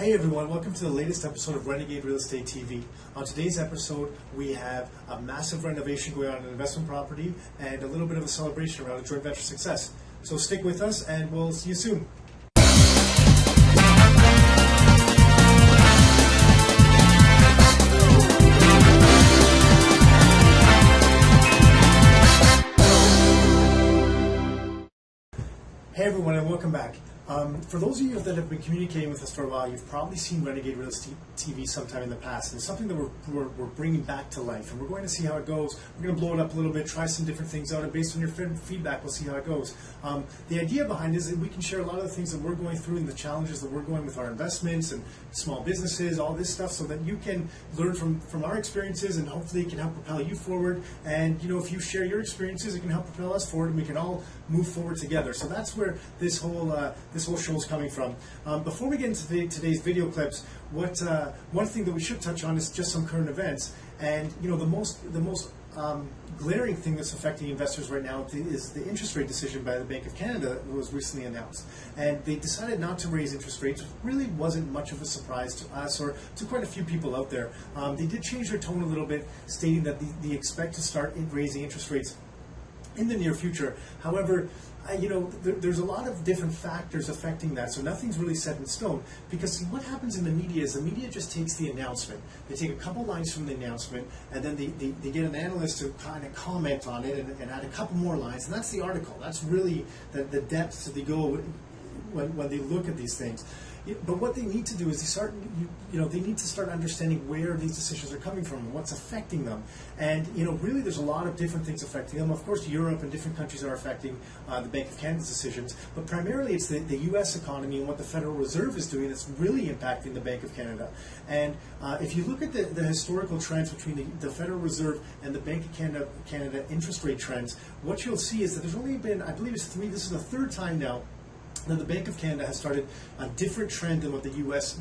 Hey everyone, welcome to the latest episode of Renegade Real Estate TV. On today's episode, we have a massive renovation going on in an investment property and a little bit of a celebration around a joint venture success. So stick with us and we'll see you soon. Hey everyone and welcome back. For those of you that have been communicating with us for a while, you've probably seen Renegade Real Estate TV sometime in the past, and it's something that we're bringing back to life, and we're going to see how it goes. We're going to blow it up a little bit, try some different things out, and based on your feedback, we'll see how it goes. The idea behind it is that we can share a lot of the things that we're going through and the challenges that we're going with our investments and small businesses, all this stuff, so that you can learn from our experiences, and hopefully it can help propel you forward. And if you share your experiences, it can help propel us forward, and we can all move forward together. So that's where this whole show is coming from. Before we get into today's video clips, one thing that we should touch on is just some current events. And the most glaring thing that's affecting investors right now is the interest rate decision by the Bank of Canada that was recently announced. And they decided not to raise interest rates, which really wasn't much of a surprise to us or to quite a few people out there. They did change their tone a little bit, stating that they expect to start raising interest rates in the near future. However, there's a lot of different factors affecting that, so nothing's really set in stone. Because what happens in the media is the media just takes the announcement. They take a couple lines from the announcement, and then they get an analyst to kind of comment on it and add a couple more lines, and that's the article. That's really the depths that they go when they look at these things. But what they need to do is they need to start understanding where these decisions are coming from and what's affecting them. And really, there's a lot of different things affecting them. Of course, Europe and different countries are affecting the Bank of Canada's decisions, but primarily it's the U.S. economy and what the Federal Reserve is doing that's really impacting the Bank of Canada. And if you look at the historical trends between the Federal Reserve and the Bank of Canada interest rate trends, what you'll see is that there's only been, I believe this is the third time now that the Bank of Canada has started a different trend than what the U.S.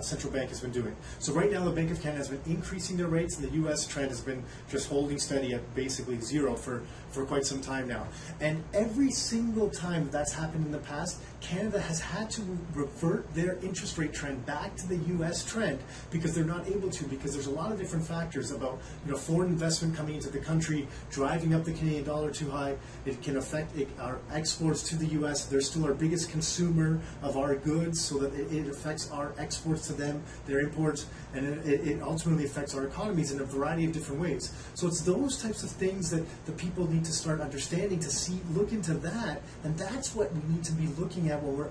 central bank has been doing. So right now the Bank of Canada has been increasing their rates, and the U.S. trend has been just holding steady at basically zero for quite some time now. And every single time that's happened in the past, Canada has had to revert their interest rate trend back to the U.S. trend because they're not able to, because there's a lot of different factors about foreign investment coming into the country, driving up the Canadian dollar too high. It can affect our exports to the U.S. They're still our biggest consumer of our goods, so that it affects our exports to them, their imports, and it ultimately affects our economies in a variety of different ways. So it's those types of things that the people need to start understanding, to look into that, and that's what we need to be looking at when we're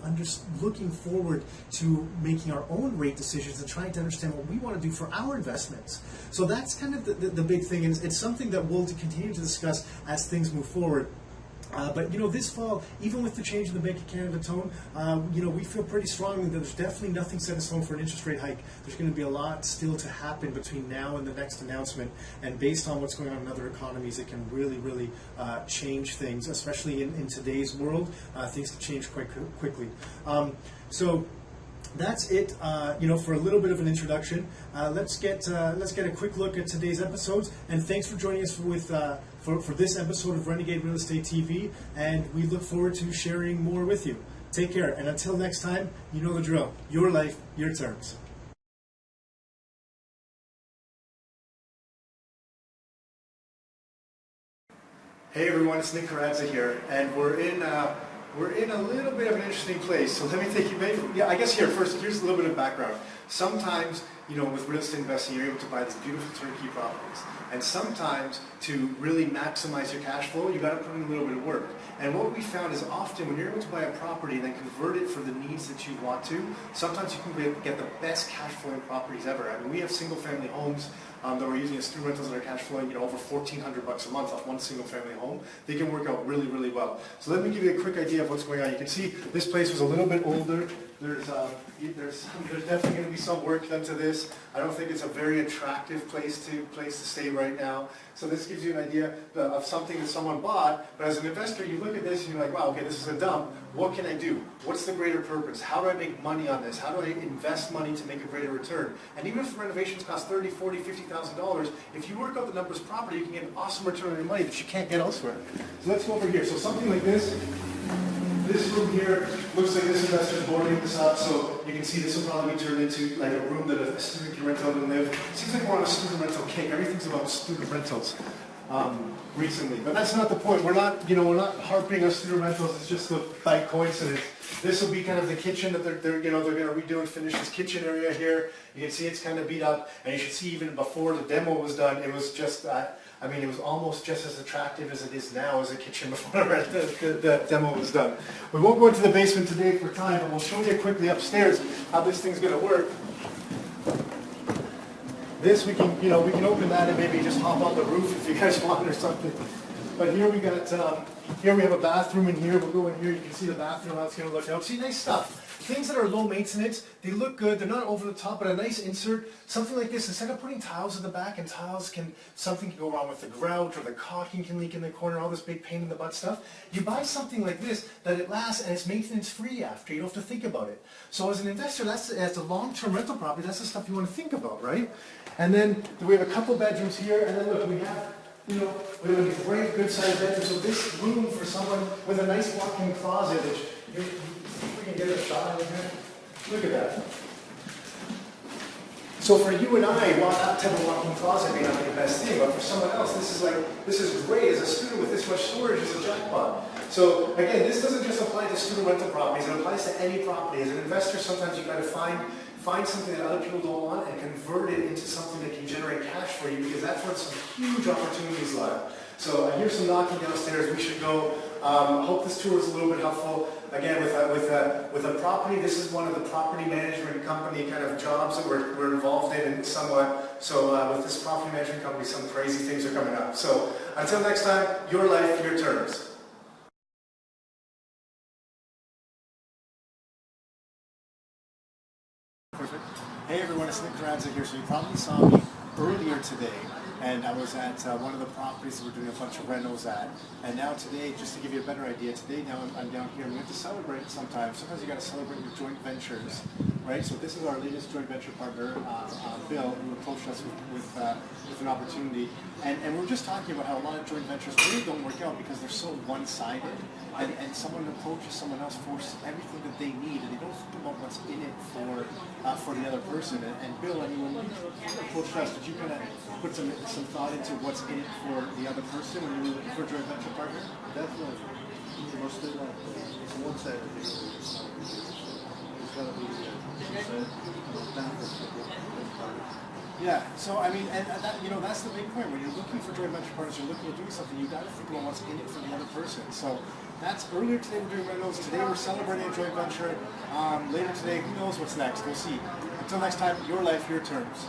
looking forward to making our own rate decisions and trying to understand what we want to do for our investments. So that's kind of the big thing, and it's something that we'll continue to discuss as things move forward. But this fall, even with the change in the Bank of Canada tone, we feel pretty strongly that there's definitely nothing set in stone for an interest rate hike. There's going to be a lot still to happen between now and the next announcement, and based on what's going on in other economies, it can really change things, especially in today's world. Things can change quite quickly. So that's it, for a little bit of an introduction. Let's get a quick look at today's episodes, and thanks for joining us for this episode of Renegade Real Estate TV, and we look forward to sharing more with you. Take care, and until next time, you know the drill. Your life, your terms. Hey everyone, it's Nick Carranza here, and we're in a little bit of an interesting place. So let me take you, I guess here's a little bit of background. Sometimes, with real estate investing, you're able to buy these beautiful turnkey properties. And sometimes, to really maximize your cash flow, you got to put in a little bit of work. And what we found is often when you're able to buy a property and then convert it for the needs that you want to, sometimes you can get the best cash flowing properties ever. I mean, we have single family homes that we're using as student rentals that are cash flowing, over $1,400 a month off one single family home. They can work out really well. So let me give you a quick idea of what's going on. You can see this place was a little bit older. There's definitely going to be some work done to this. I don't think it's a very attractive place to stay right now. So this gives you an idea of something that someone bought, but as an investor, you look at this and you're like, wow, okay, this is a dump. What can I do? What's the greater purpose? How do I make money on this? How do I invest money to make a greater return? And even if renovations cost $30,000, $40,000, $50,000, if you work out the numbers properly, you can get an awesome return on your money that you can't get elsewhere. So let's go over here. So something like this, This room here looks like this investor's boarding this up, so you can see this will probably be turned into like a room that a student can rent out and live. Seems like we're on a student rental kick. Everything's about student rentals recently, but that's not the point. We're not harping on student rentals. It's just by coincidence. This will be kind of the kitchen that they're going to redo and finish this kitchen area here. You can see it's kind of beat up, and you should see even before the demo was done, it was just I mean, it was almost just as attractive as it is now as a kitchen before the demo was done. We won't go into the basement today for time, but we'll show you quickly upstairs how this thing's going to work. This we can, we can open that and maybe just hop on the roof if you guys want or something. But here we got, here we have a bathroom in here. We'll go in here. You can see the bathroom, how it's going to look out. See, nice stuff. Things that are low maintenance, they look good. They're not over the top, but a nice insert. Something like this, instead of putting tiles at the back, and something can go wrong with the grout or the caulking can leak in the corner, all this big pain in the butt stuff. You buy something like this that it lasts and it's maintenance free after. You don't have to think about it. So as an investor, as a long-term rental property, that's the stuff you want to think about, right? And then we have a couple bedrooms here, and then look, we have we have a great good sized bedroom. So this room for someone with a nice walk-in closet, which if we can get a shot in here. Look at that. So for you and I, well, that type of walk-in closet may not be the best thing, but for someone else, this is great. As a student with this much storage, it's a jackpot. So again, this doesn't just apply to student rental properties, it applies to any property. As an investor, sometimes you've got to find something that other people don't want and convert it into something that can generate cash for you, because that's where some huge opportunities lie. So I hear some knocking downstairs. We should go. Hope this tour was a little bit helpful. Again, with a property, this is one of the property management company kind of jobs that we're involved in somewhat. So with this property management company, some crazy things are coming up. So until next time, your life, your terms. Perfect. Hey everyone, it's Nick Carranza here. So you probably saw me earlier today, and I was at one of the properties that we're doing a bunch of renos at. And now today, just to give you a better idea, today now I'm down here. We have to celebrate sometimes. Sometimes you got to celebrate your joint ventures, right? So this is our latest joint venture partner, Bill, who approached us with an opportunity. And we were just talking about how a lot of joint ventures really don't work out because they're so one-sided. And someone approaches someone else for everything that they need, and they don't think about what's in it for the other person. And Bill, I mean, when you approached us, did you kind of put some thought into what's in it for the other person when you were looking for a joint venture partner? Definitely. Mostly like it's one side of the It's got to be Yeah, so I mean, and that, that's the big point. When you're looking for joint venture partners, you're looking at doing something, you've got to think about what's in it for the other person. So that's earlier today we're doing renos. Today we're celebrating a joint venture. Later today, who knows what's next? We'll see. Until next time, your life, your terms.